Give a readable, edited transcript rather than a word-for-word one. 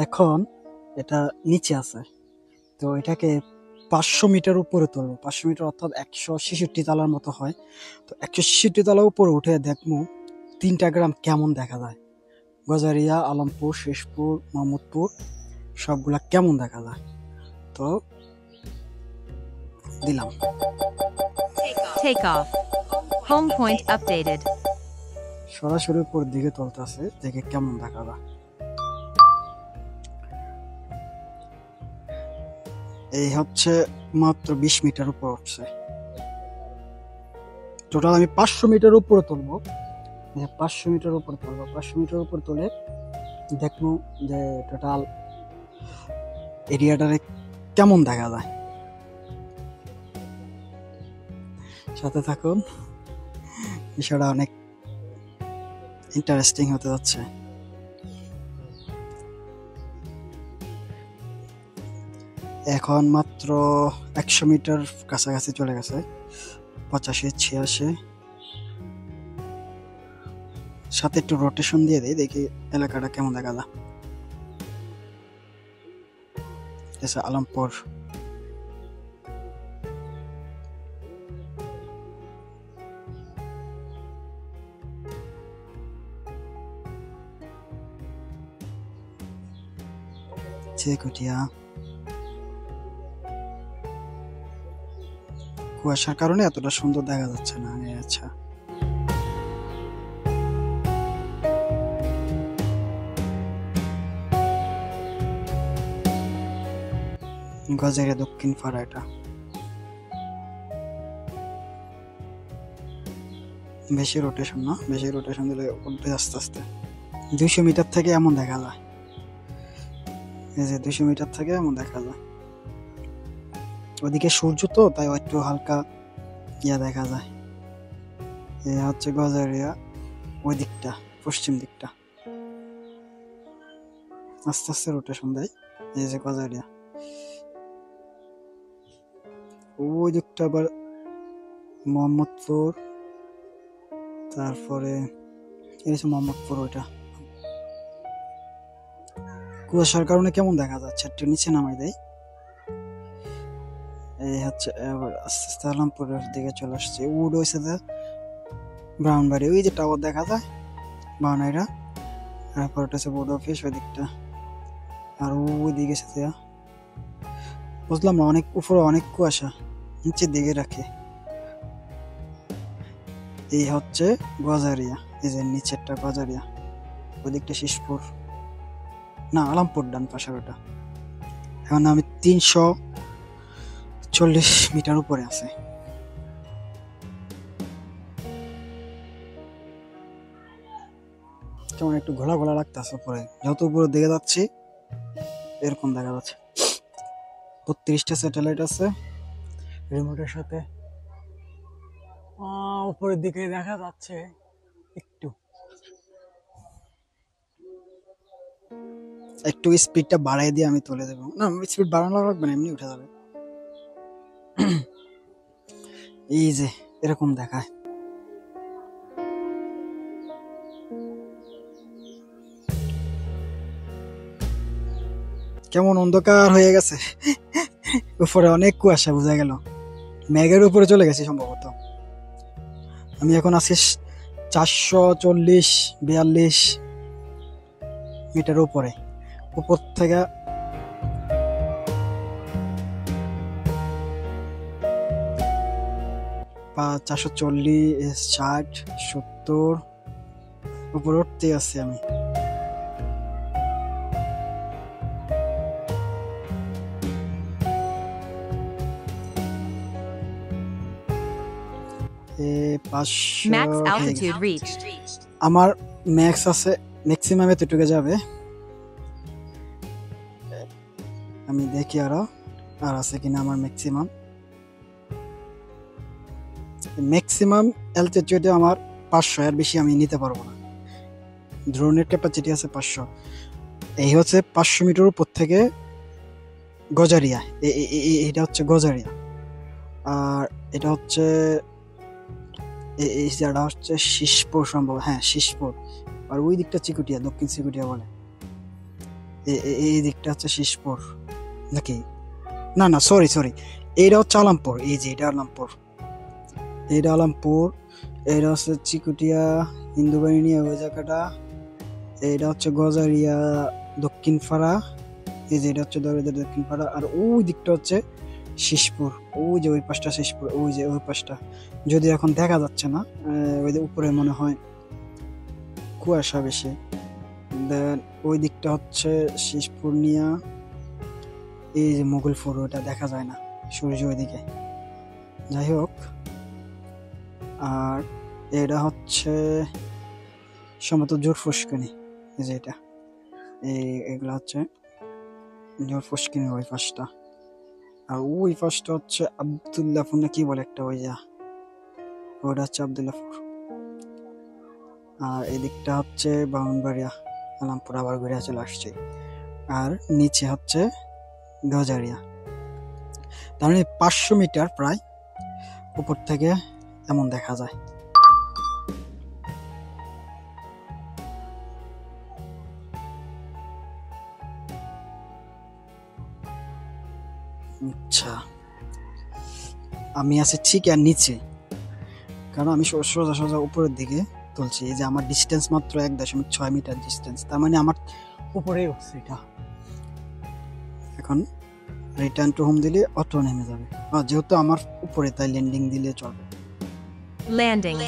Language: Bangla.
এখন এটা নিচে আছে, তো এটাকে 500 মিটার উপরে তুলবো। 500 মিটার অর্থাৎ 166 তলার মতো হয়। তো 166 তলা উপরে উঠে দেখবো 3টা গ্রাম কেমন দেখা যায়। গজারিয়া, আলমপুর, শেষপুর, মোহাম্মদপুর সবগুলা কেমন দেখা যায়। তো দিলাম। Take off. Home point updated. সরাসরি উপর দিকে তুলতেছে, দেখে কেমন দেখা যায়। এই হচ্ছে মাত্র 20 মিটার উপর উঠছে। টোটাল আমি 500 মিটার উপরে তুলবো। 500 মিটার উপর তুলবো, 500 মিটার উপর তুলে দেখবো যে টোটাল এরিয়াটারে কেমন দেখা যায়। সাথে থাকুন, বিষয়টা অনেক ইন্টারেস্টিং হতে যাচ্ছে। এখন মাত্র 100 মিটার কাছাকাছি চলে গেছে, 85, 86। সাথে একটু রোটেশন দিয়ে দিই, দেখি এলাকাটা কেমন দেখা যায়। আলমপুর, চেকুটিয়া। কুয়াশার কারণে এতটা সুন্দর দেখা যাচ্ছে না। আচ্ছা, গজারিয়া দক্ষিণ পাড়া। এটা বেশি রোটেশন না, বেশি রোটেশন দিলে উঠবে আস্তে আস্তে। 200 মিটার থেকে এমন দেখা যায়, এই যে 200 মিটার থেকে এমন দেখা যায়। ওদিকে সূর্য তো, তাই একটু হালকা ইয়া দেখা যায়। এ হচ্ছে গজারিয়া, ওই দিকটা পশ্চিম দিকটা আস্তে আস্তে রোটেশন দেয়। এই যে গজারিয়া, ওই দিকটা আবার মোহাম্মদপুর, তারপরে এই হচ্ছে মোহাম্মদপুর। ওইটা কুয়াশার কারণে কেমন দেখা যাচ্ছে, একটু নিচে নামাই দেয়। এই হচ্ছে আবার আস্তে আস্তে আলমপুরের দিকে চলে আসছে। উড হয়েছে যে ব্রাউনবাড়ি, ওই যে টাওয়ার দেখা যায় বানাইরা। তারপর ওটা হচ্ছে বোর্ড অফিস ওই দিকটা। আর ওই দিকে সাথে বুঝলাম না, অনেক উপরে অনেক কুয়াশা, নিচের দিকে রাখে। এই হচ্ছে গজারিয়া, এই যে নিচেরটা গজারিয়া, ওই দিকটা শেষপুর না আলমপুর, ডান পাশের ওটা। এখন আমি 340 মিটার উপরে আছে। কেমন একটু ঘোলা ঘোলা লাগতেছে উপরে, যত উপরে দিকে যাচ্ছি এরকম দেখা যাচ্ছে। 32টা স্যাটেলাইট আছে রিমোটের সাথে। উপরের দিকে দেখা যাচ্ছে একটু একটু স্পিডটা বাড়াই দিয়ে আমি তুলে দেবো। না, স্পিড বাড়ানো লাগবে না, এমনি উঠে যাবে। এই যে এরকম দেখায়। কেমন অন্ধকার হয়ে গেছে, উপরে অনেক কুয়াশা, বোঝা গেল মেঘের উপরে চলে গেছে সম্ভবত। আমি এখন আছি 440-42 মিটার উপরে। উপর থেকে বা 440, 60, 70 উপরে উঠতে আছি আমি। Max altitude reached. আমার ম্যাক্স আছে, ম্যাক্সিমাম এতটুকু যাবে। আমি দেখি আর আছে কিনা আমার ম্যাক্সিমাম। ম্যাক্সিমাম অ্যালটিটিউডে আমার 500, এর বেশি আমি নিতে পারবো না। ড্রোনের ক্যাপাসিটি আছে 500। এই হচ্ছে 500 মিটার উপর থেকে গজারিয়া, এটা হচ্ছে গজারিয়া। আর এটা হচ্ছে এই জায়গাটা হচ্ছে শিশপুর সম্ভব, হ্যাঁ শিশপুর। আর ওই দিকটা চিকুটিয়া, দক্ষিণ চিকুটিয়া বলে। এই দিকটা হচ্ছে শিশপুর নাকি, না না সরি সরি, এইটা হচ্ছে আলামপুর, এই যে এটা আলামপুর, এইটা আলামপুর, এইটা হচ্ছে চিকুটিয়া হিন্দু বাহিনী ওই জায়গাটা, এইটা হচ্ছে গজারিয়া দক্ষিণ পাড়া, এই যে এটা হচ্ছে দক্ষিণ পাড়া, আর ওই দিকটা হচ্ছে শিশপুর, ওই যে ওই পাশটা শিশপুর, ওই যে ওই পাশটা যদি এখন দেখা যাচ্ছে না, ওই যে উপরে মনে হয় কুয়াশা বেশি, দেন ওই দিকটা হচ্ছে শিশপুর নিয়া, এই যে মোগলপুর, ওটা দেখা যায় না সূর্য ওইদিকে, যাই হোক। আর এটা হচ্ছে সম্ভবত জোর ফুসকুনি, এই যে এটা, এগুলা হচ্ছে জোর ফুসকুনি ওই পাশটা, আর ওই পাশটা হচ্ছে আবদুল্লাপুর না কি বলে একটা, ওই যা ওটা হচ্ছে আবদুল্লাপুর, আর এদিকটা হচ্ছে ব্রাহ্মণবাড়িয়া আলামপুর, আবার ঘুরে চলে আসছে, আর নিচে হচ্ছে গজারিয়া। তার মানে 500 মিটার প্রায় উপর থেকে এমন দেখা যায়। আচ্ছা, আমি আছি ঠিক আর নিচে, কারণ আমি সোজা সোজা উপরের দিকে তুলছি, এই যে আমার ডিস্টেন্স মাত্র 1.6 মিটার ডিস্টেন্স, তার মানে আমার উপরেই হচ্ছে এটা। এখন রিটার্ন টু হোম দিলে অটো নেমে যাবে, যেহেতু আমার উপরে তাই ল্যান্ডিং দিলে চলবে। Landing.